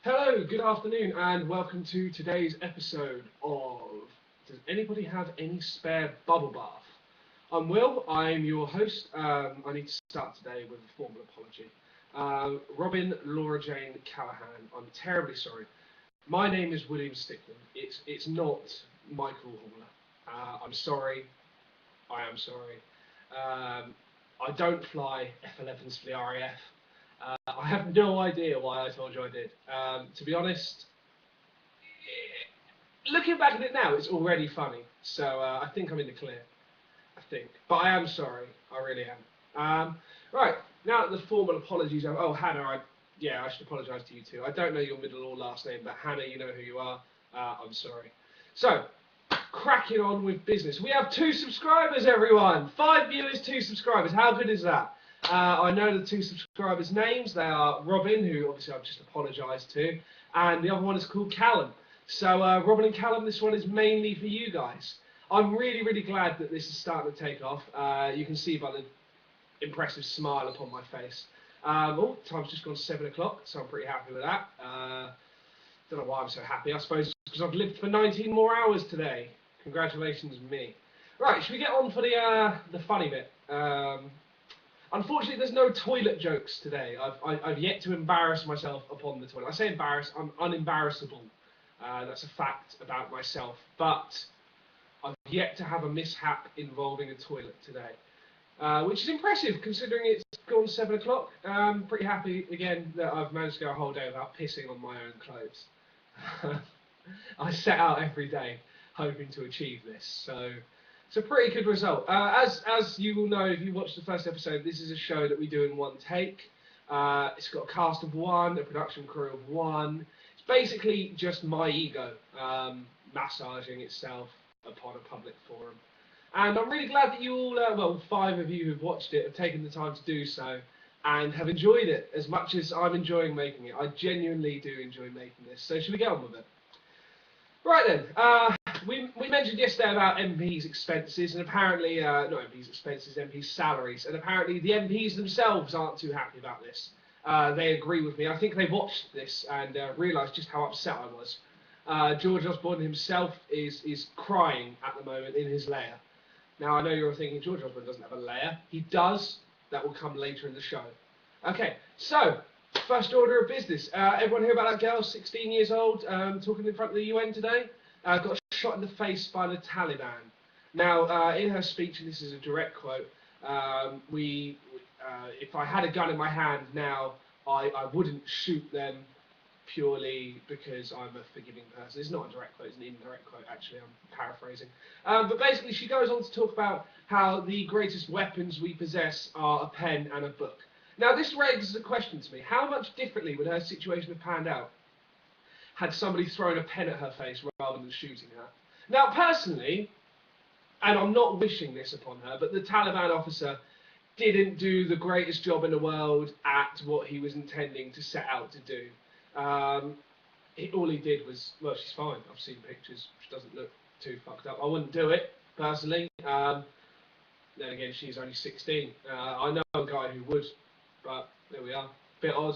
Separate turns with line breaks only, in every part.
Hello, good afternoon, and welcome to today's episode of Does Anybody Have Any Spare Bubble Bath? I'm Will, I'm your host. I need to start today with a formal apology. Robin Laura Jane Callahan, I'm terribly sorry. My name is William Stickland. It's not Michael Horner. I'm sorry. I am sorry. I don't fly F-11s for the RAF. I have no idea why I told you I did. To be honest, looking back at it now, it's already funny. So I think I'm in the clear. I think. But I am sorry. I really am. Right. Now the formal apologies. Oh, Hannah, I should apologise to you too. I don't know your middle or last name, but Hannah, you know who you are. I'm sorry. So, cracking on with business. We have 2 subscribers, everyone. 5 viewers, 2 subscribers. How good is that? I know the 2 subscribers' names. They are Robin, who obviously I've just apologised to, and the other one is called Callum. So Robin and Callum, this one is mainly for you guys. I'm really, really glad that this is starting to take off. You can see by the impressive smile upon my face. Time's just gone 7 o'clock, so I'm pretty happy with that. Don't know why I'm so happy. I suppose because I've lived for 19 more hours today. Congratulations, me. Right, should we get on for the funny bit? Unfortunately, there's no toilet jokes today. I've yet to embarrass myself upon the toilet. I say embarrass, I'm unembarrassable. That's a fact about myself. But I've yet to have a mishap involving a toilet today. Which is impressive considering it's gone 7 o'clock. Pretty happy again that I've managed to go a whole day without pissing on my own clothes. I set out every day hoping to achieve this, so it's a pretty good result. As you will know if you watched the first episode, this is a show that we do in one take. It's got a cast of 1, a production crew of 1. It's basically just my ego massaging itself upon a public forum. And I'm really glad that you all, 5 of you who've watched it, have taken the time to do so and have enjoyed it as much as I'm enjoying making it. I genuinely do enjoy making this. So should we get on with it? Right then, we mentioned yesterday about MPs' expenses, and apparently, not MPs' expenses, MPs' salaries, and apparently the MPs themselves aren't too happy about this. They agree with me. I think they watched this and realised just how upset I was. George Osborne himself is crying at the moment in his lair. Now, I know you're thinking George Osborne doesn't have a lair. He does. That will come later in the show. Okay, so, first order of business. Everyone hear about that girl, 16 years old, talking in front of the UN today? Got shot in the face by the Taliban. Now, in her speech, and this is a direct quote, if I had a gun in my hand now, I wouldn't shoot them purely because I'm a forgiving person. It's not a direct quote, it's an indirect quote, actually, I'm paraphrasing. But basically, she goes on to talk about how the greatest weapons we possess are a pen and a book. Now, this raises a question to me. How much differently would her situation have panned out had somebody thrown a pen at her face rather than shooting her? Now, personally, and I'm not wishing this upon her, but the Taliban officer didn't do the greatest job in the world at what he was intending to set out to do. All he did was, well, she's fine. I've seen pictures. She doesn't look too fucked up. I wouldn't do it, personally. Then again, she's only 16. I know a guy who would, but there we are. Bit odd.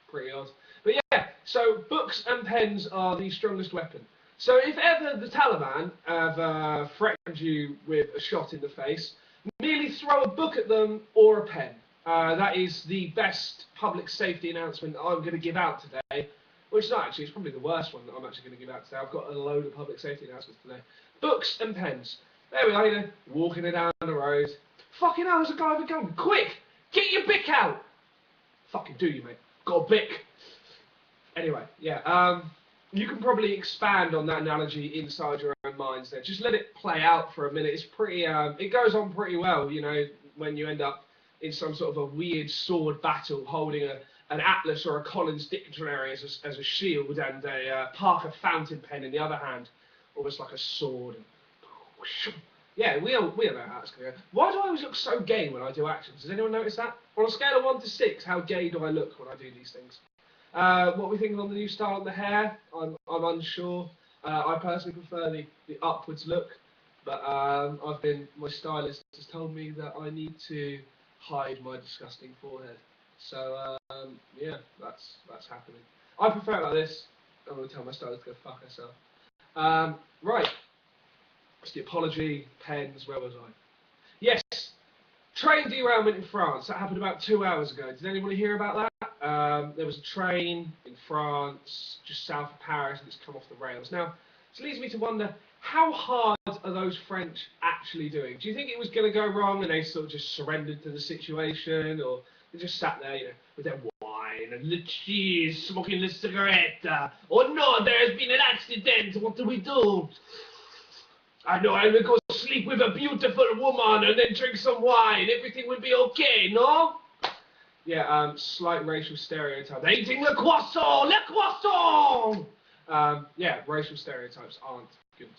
Pretty odd. But yeah, so books and pens are the strongest weapon. So if ever the Taliban have threatened you with a shot in the face, merely throw a book at them or a pen. That is the best public safety announcement I'm going to give out today. Which is not actually, it's probably the worst one that I'm actually going to give out today. I've got a load of public safety announcements today. Books and pens. There we are, you know, walking it down the road. Fucking hell, there's a guy with a gun. Quick! Get your bic out! Fucking do you, mate. Got a bic. Anyway, yeah, you can probably expand on that analogy inside your own minds there. Just let it play out for a minute. It's pretty, it goes on pretty well, you know, when you end up in some sort of a weird sword battle holding an atlas or a Collins dictionary as a shield and a Parker fountain pen in the other hand, almost like a sword. Yeah, we all know how it's going to go. Why do I always look so gay when I do actions? Does anyone notice that? On a scale of 1 to 6, how gay do I look when I do these things? What are we thinking on the new style on the hair? I'm unsure. I personally prefer the upwards look, but my stylist has told me that I need to hide my disgusting forehead. So yeah, that's happening. I prefer it like this. I'm going to tell my stylist to go fuck herself. Right. It's the apology, pens, where was I? Yes, train derailment in France. That happened about 2 hours ago. Did anybody hear about that? There was a train in France, just south of Paris, and it's come off the rails. Now, this leads me to wonder, how hard are those French actually doing? Do you think it was going to go wrong and they sort of just surrendered to the situation, or they just sat there, you know, with their wine and the cheese, smoking the cigarette? Oh no, there has been an accident. What do we do? I know, I will go sleep with a beautiful woman and then drink some wine. Everything will be okay, no? Yeah, slight racial stereotype. Eating le croissant! Le croissant! Yeah, racial stereotypes aren't good.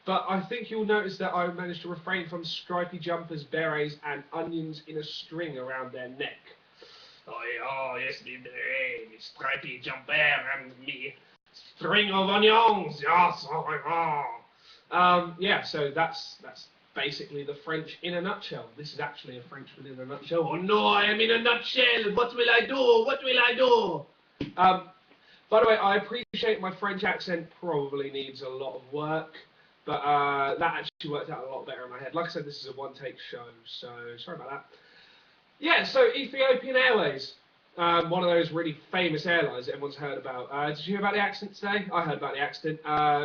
But I think you'll notice that I managed to refrain from stripy jumpers, berets, and onions in a string around their neck. Oh yes, the stripy jumper and me string of onions. Yes, yeah, so that's basically the French in a nutshell. This is actually a Frenchman in a nutshell. Oh no, I am in a nutshell. What will I do? What will I do? By the way, I appreciate my French accent probably needs a lot of work, but that actually worked out a lot better in my head. Like I said, this is a one-take show, so sorry about that. Yeah, so Ethiopian Airways, one of those really famous airlines that everyone's heard about. Did you hear about the accident today? I heard about the accident.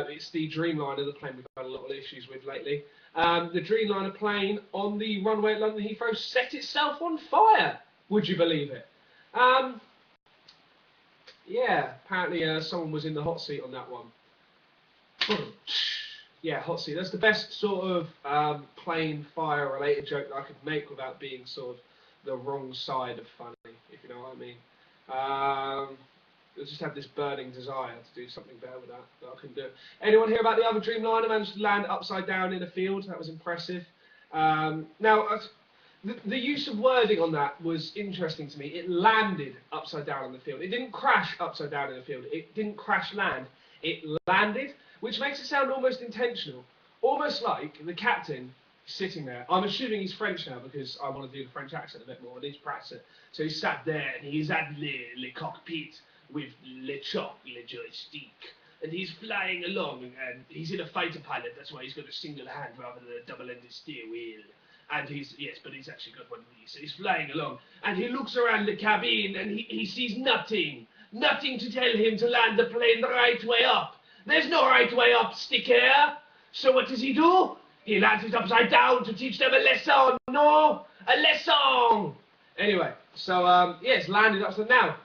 It's the Dreamliner, the plane we've had a lot of issues with lately. The Dreamliner plane on the runway at London Heathrow set itself on fire. Would you believe it? Yeah, apparently someone was in the hot seat on that one. Yeah, hot seat. That's the best sort of plane fire related joke that I could make without being sort of the wrong side of funny, if you know what I mean. I just had this burning desire to do something better with that I couldn't do. Anyone hear about the other Dreamliner managed to land upside down in a field? That was impressive. Now, the use of wording on that was interesting to me. It landed upside down in the field. It didn't crash upside down in the field. It didn't crash land. It landed, which makes it sound almost intentional. Almost like the captain sitting there. I'm assuming he's French now because I want to do the French accent a bit more. I need to practice it. So he sat there and he's at le cockpit with le choc, le joystick. And he's flying along and he's in a fighter pilot. That's why he's got a single hand rather than a double-ended steer wheel. And yes, but he's actually got one wheel. So he's flying along and he looks around the cabin and he sees nothing. Nothing to tell him to land the plane the right way up. There's no right way up, sticker. So what does he do? He lands it upside down to teach them a lesson. No, a lesson. Anyway, so yes, landed upside down.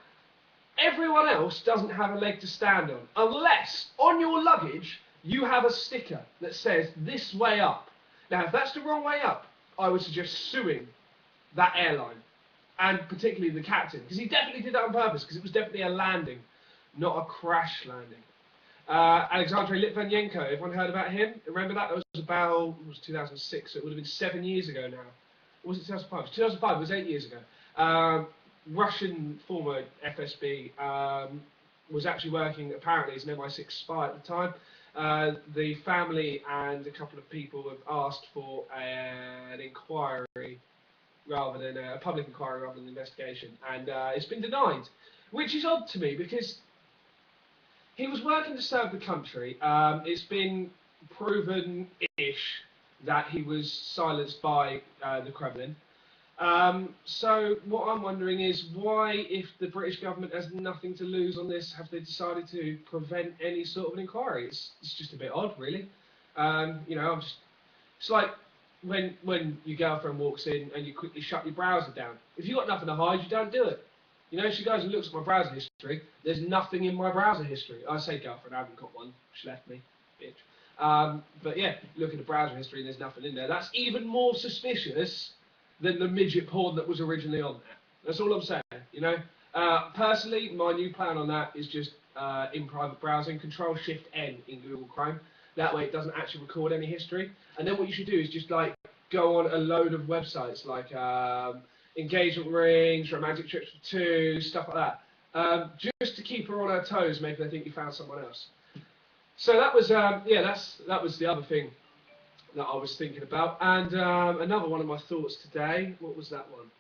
Everyone else doesn't have a leg to stand on, unless on your luggage you have a sticker that says this way up. Now, if that's the wrong way up, I would suggest suing that airline, and particularly the captain, because he definitely did that on purpose, because it was definitely a landing, not a crash landing. Alexander Litvinenko, everyone heard about him? Remember that? That was about, it was 2006, so it would have been 7 years ago now. Or was it 2005? 2005, it was 8 years ago. Russian former FSB was actually working, apparently, as an MI6 spy at the time. The family and a couple of people have asked for an inquiry rather than a public inquiry rather than an investigation, and it's been denied, which is odd to me because he was working to serve the country. It's been proven-ish that he was silenced by the Kremlin. So what I'm wondering is why, if the British government has nothing to lose on this, have they decided to prevent any sort of an inquiry? It's just a bit odd, really. You know, it's like when your girlfriend walks in and you quickly shut your browser down. If you've got nothing to hide, you don't do it. You know, she goes and looks at my browser history. There's nothing in my browser history. I say girlfriend, I haven't got one. She left me, bitch. But yeah, look at the browser history and there's nothing in there. That's even more suspicious than the midget porn that was originally on there. That's all I'm saying, you know. Personally, my new plan on that is just in private browsing, Control-Shift-N in Google Chrome. That way it doesn't actually record any history. And then what you should do is just like go on a load of websites like engagement rings, romantic trips for two, stuff like that. Just to keep her on her toes, make her think you found someone else. So that was, yeah, that was the other thing that I was thinking about. And another one of my thoughts today, what was that one?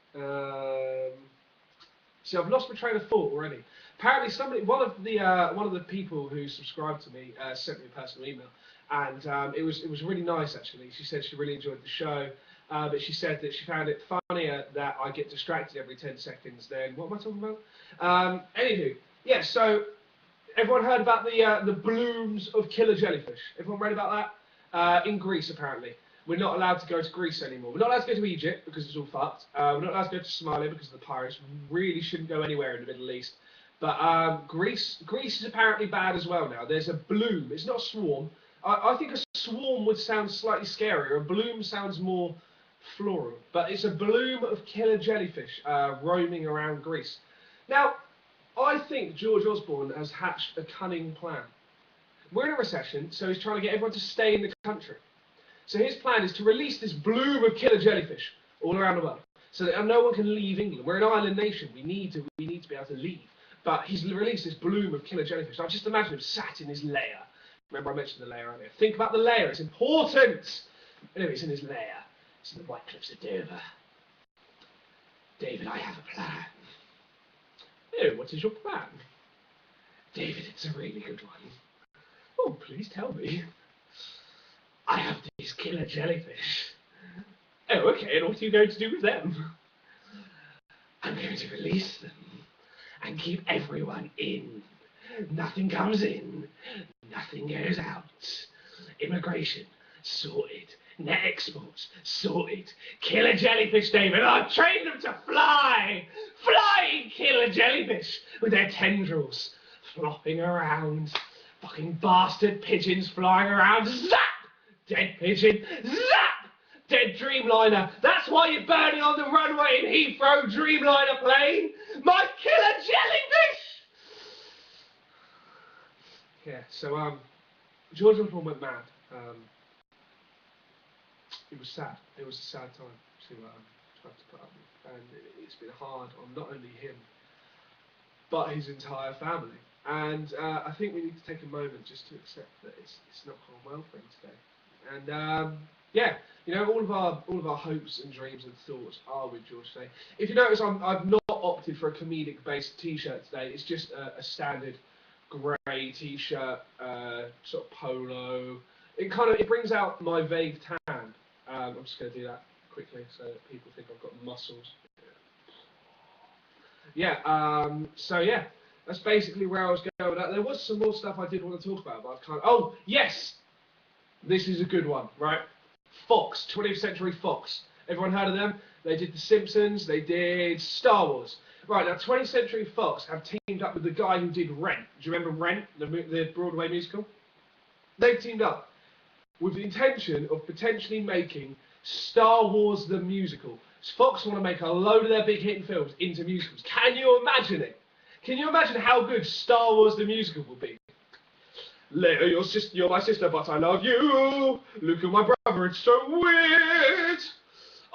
See, I've lost my train of thought already. Apparently, one of the people who subscribed to me sent me a personal email, and it was really nice actually. She said she really enjoyed the show, but she said that she found it funnier that I get distracted every 10 seconds. Then what am I talking about? Anywho, yeah. So everyone heard about the blooms of killer jellyfish? Everyone read about that? In Greece, apparently. We're not allowed to go to Greece anymore. We're not allowed to go to Egypt because it's all fucked. We're not allowed to go to Somalia because of the pirates. We really shouldn't go anywhere in the Middle East. But Greece is apparently bad as well now. There's a bloom. It's not a swarm. I think a swarm would sound slightly scarier. A bloom sounds more floral. But it's a bloom of killer jellyfish roaming around Greece. Now, I think George Osborne has hatched a cunning plan. We're in a recession, so he's trying to get everyone to stay in the country. So his plan is to release this bloom of killer jellyfish all around the world, so that no one can leave England. We're an island nation. We need to be able to leave. But he's released this bloom of killer jellyfish. I just imagine him sat in his lair. Remember I mentioned the lair earlier. Think about the lair. It's important. Anyway, it's in his lair. It's in the White Cliffs of Dover. David, I have a plan. Oh, what is your plan? David, it's a really good one. Oh, please tell me. I have these killer jellyfish. Oh, okay, and what are you going to do with them? I'm going to release them and keep everyone in. Nothing comes in, nothing goes out. Immigration, sorted. Net exports, sorted. Killer jellyfish, David. I've trained them to fly! Flying killer jellyfish with their tendrils flopping around. Fucking bastard pigeons flying around. Zap! Dead pigeon. Zap! Dead Dreamliner. That's why you're burning on the runway in Heathrow, Dreamliner plane. My killer jellyfish! Yeah, so, George Osborne went mad. It was sad. It was a sad time to have to put up with. And it's been hard on not only him, but his entire family. And I think we need to take a moment just to accept that it's not gone well for him today. And yeah, you know, all of our hopes and dreams and thoughts are with George today. If you notice, I've not opted for a comedic-based T-shirt today. It's just a standard grey T-shirt, sort of polo. It brings out my vague tan. I'm just going to do that quickly so that people think I've got muscles. Yeah. So yeah. That's basically where I was going with that. There was some more stuff I did want to talk about, but I can't. Oh, yes! This is a good one, right? Fox, 20th Century Fox. Everyone heard of them? They did The Simpsons, they did Star Wars. Right, now 20th Century Fox have teamed up with the guy who did Rent. Do you remember Rent, the Broadway musical? They've teamed up with the intention of potentially making Star Wars the musical. Fox want to make a load of their big hit films into musicals. Can you imagine it? Can you imagine how good Star Wars the musical will be? Leia, you're my sister, but I love you. Luke, you're my brother, it's so weird.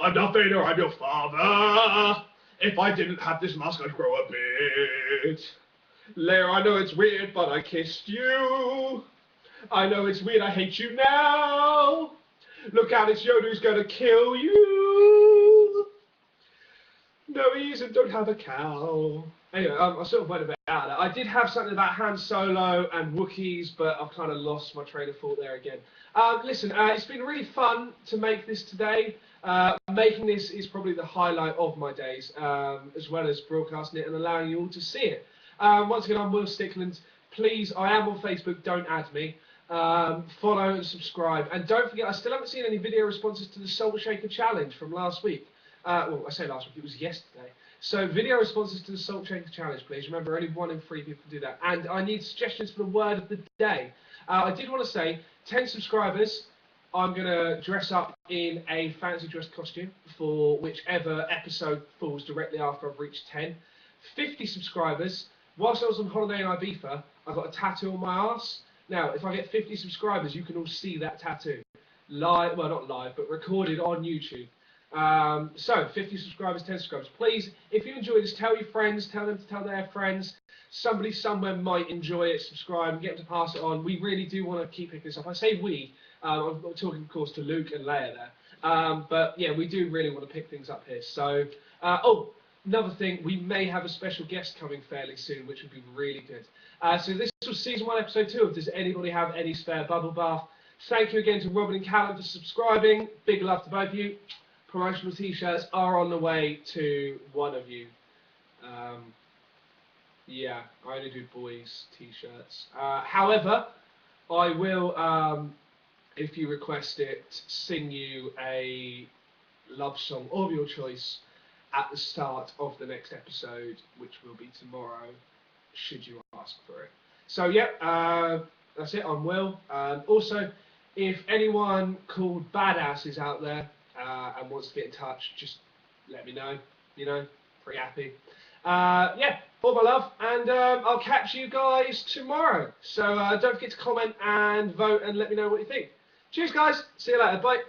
I'm Darth Vader, I'm your father. If I didn't have this mask, I'd grow a beard. Leia, I know it's weird, but I kissed you. I know it's weird, I hate you now. Look out, it's Yoda who's gonna kill you. No, he isn't, don't have a cow. Anyway, I sort of went a bit out of that. I did have something about Han Solo and Wookiees, but I've kind of lost my train of thought there again. Listen, it's been really fun to make this today. Making this is probably the highlight of my days, as well as broadcasting it and allowing you all to see it. Once again, I'm Will Stickland. Please, I am on Facebook, don't add me. Follow and subscribe. And don't forget, I still haven't seen any video responses to the Salt Shaker Challenge from last week. Well, I say last week, it was yesterday. So video responses to the Salt Shaker Challenge, please. Remember, only 1 in 3 people do that. And I need suggestions for the word of the day. I did want to say, 10 subscribers, I'm going to dress up in a fancy dress costume for whichever episode falls directly after I've reached 10. 50 subscribers, whilst I was on holiday in Ibiza, I got a tattoo on my arse. Now, if I get 50 subscribers, you can all see that tattoo. Live, well, not live, but recorded on YouTube. So, 50 subscribers, 10 subscribers. Please, if you enjoy this, tell your friends, tell them to tell their friends. Somebody somewhere might enjoy it, subscribe, and get them to pass it on. We really do want to keep picking this up. I say we, I'm talking, of course, to Luke and Leia there. But, yeah, we do really want to pick things up here. So, oh, another thing, we may have a special guest coming fairly soon, which would be really good. So this was season 1, episode 2 of Does Anybody Have Any Spare Bubble Bath? Thank you again to Robin and Callum for subscribing. Big love to both of you. Promotional t-shirts are on the way to one of you. Yeah, I only do boys t-shirts. However, I will, if you request it, sing you a love song of your choice at the start of the next episode, which will be tomorrow, should you ask for it. So yeah, that's it. I'm Will. Also, if anyone called Badass is out there and wants to get in touch, just let me know. You know, pretty happy. Yeah, all my love, and I'll catch you guys tomorrow. So don't forget to comment and vote and let me know what you think. Cheers, guys. See you later. Bye.